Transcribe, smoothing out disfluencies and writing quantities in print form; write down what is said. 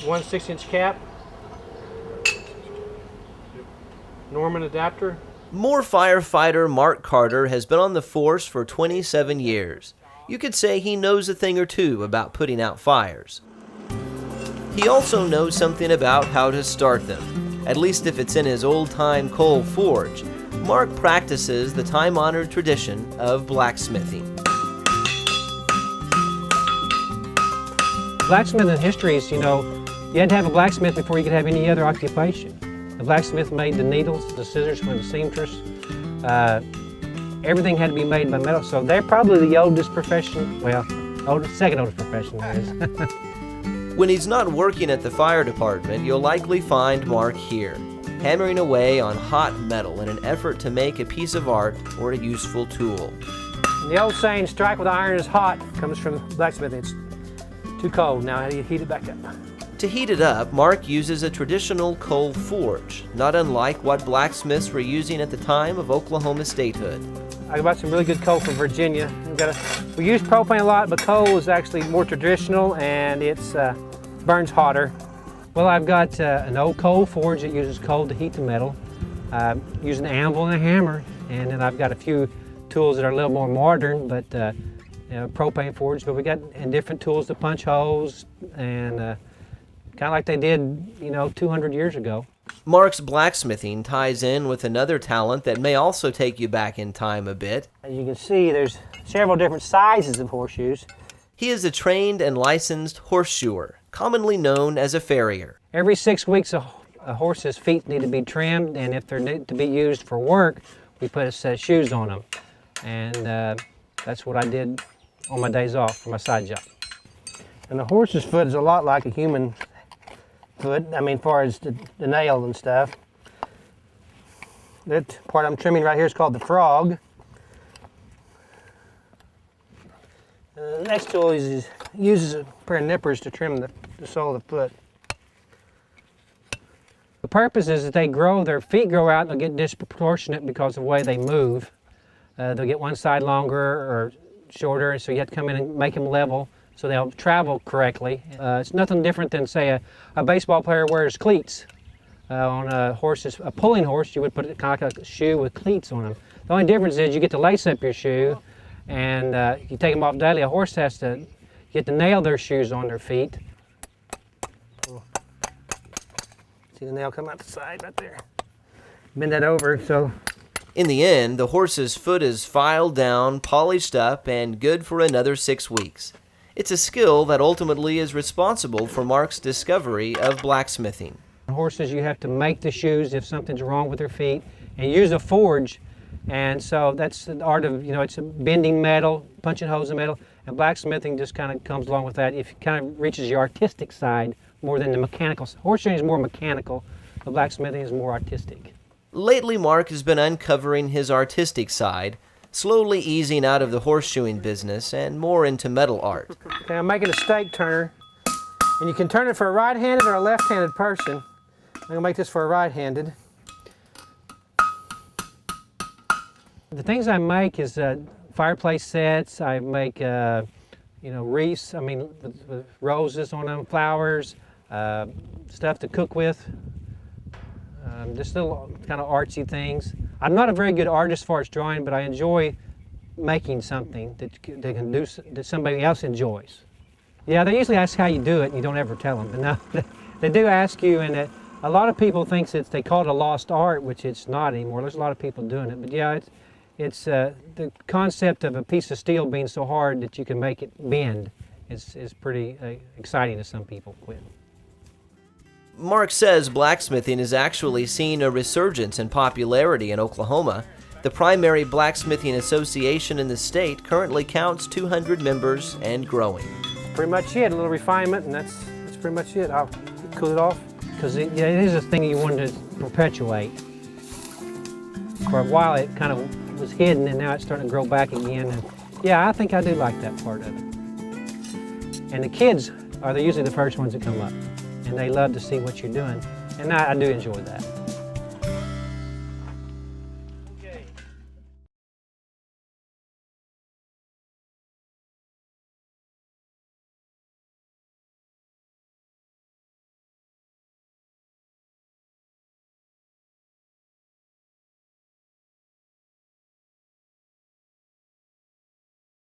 1 6-inch cap, Norman adapter. Moore firefighter Mark Carter has been on the force for 27 years. You could say he knows a thing or two about putting out fires. He also knows something about how to start them, at least if it's in his old-time coal forge. Mark practices the time-honored tradition of blacksmithing. Blacksmithing history is, you had to have a blacksmith before you could have any other occupation. The blacksmith made the needles, the scissors for the seamstress. Everything had to be made by metal, so they're probably the oldest profession, well, second oldest profession there is. When he's not working at the fire department, you'll likely find Mark here, hammering away on hot metal in an effort to make a piece of art or a useful tool. And the old saying, strike with iron is hot, comes from blacksmithing. It's too cold, now how do you heat it back up? To heat it up, Mark uses a traditional coal forge, not unlike what blacksmiths were using at the time of Oklahoma statehood. I bought some really good coal from Virginia. We use propane a lot, but coal is actually more traditional and it burns hotter. Well, I've got an old coal forge that uses coal to heat the metal. Using an anvil and a hammer, and then I've got a few tools that are a little more modern, but propane forge. But we got different tools to punch holes and kind of like they did, 200 years ago. Mark's blacksmithing ties in with another talent that may also take you back in time a bit. As you can see, there's several different sizes of horseshoes. He is a trained and licensed horseshoer, commonly known as a farrier. Every 6 weeks, a horse's feet need to be trimmed, and if they're need to be used for work, we put a set of shoes on them. And that's what I did on my days off for my side job. And the horse's foot is a lot like a human foot, as far as the nail and stuff. That part I'm trimming right here is called the frog. And the next tool uses a pair of nippers to trim the sole of the foot. The purpose is that their feet grow out and they'll get disproportionate because of the way they move. They'll get one side longer or shorter, so you have to come in and make them level so they'll travel correctly. It's nothing different than, say, a baseball player wears cleats. On a pulling horse, you would put it kind of like a shoe with cleats on them. The only difference is you get to lace up your shoe, and you take them off daily. A horse has to get to nail their shoes on their feet. See the nail come out the side right there. Bend that over, so. In the end, the horse's foot is filed down, polished up, and good for another 6 weeks. It's a skill that ultimately is responsible for Mark's discovery of blacksmithing. Horses, you have to make the shoes if something's wrong with their feet, and use a forge. And so that's the art of, it's bending metal, punching holes in metal, and blacksmithing just kind of comes along with that. If it kind of reaches your artistic side more than the mechanical. Horseshoeing is more mechanical, but blacksmithing is more artistic. Lately, Mark has been uncovering his artistic side, slowly easing out of the horseshoeing business and more into metal art. Okay, I'm making a stake turner, and you can turn it for a right-handed or a left-handed person. I'm going to make this for a right-handed. The things I make is fireplace sets. I make, wreaths, with roses on them, flowers, stuff to cook with. Just little kind of artsy things. I'm not a very good artist as far as drawing, but I enjoy making something that somebody else enjoys. Yeah, they usually ask how you do it, and you don't ever tell them. But no, they do ask you, and a lot of people think they call it a lost art, which it's not anymore. There's a lot of people doing it, but yeah, it's the concept of a piece of steel being so hard that you can make it bend is pretty exciting to some people. Mark says blacksmithing is actually seeing a resurgence in popularity in Oklahoma. The primary blacksmithing association in the state currently counts 200 members and growing. Pretty much it, a little refinement, and that's pretty much it. I'll cool it off, because it is a thing you want to perpetuate. For a while it kind of was hidden, and now it's starting to grow back again. And yeah, I think I do like that part of it. And the kids are usually the first ones that come up, and they love to see what you're doing, and I do enjoy that.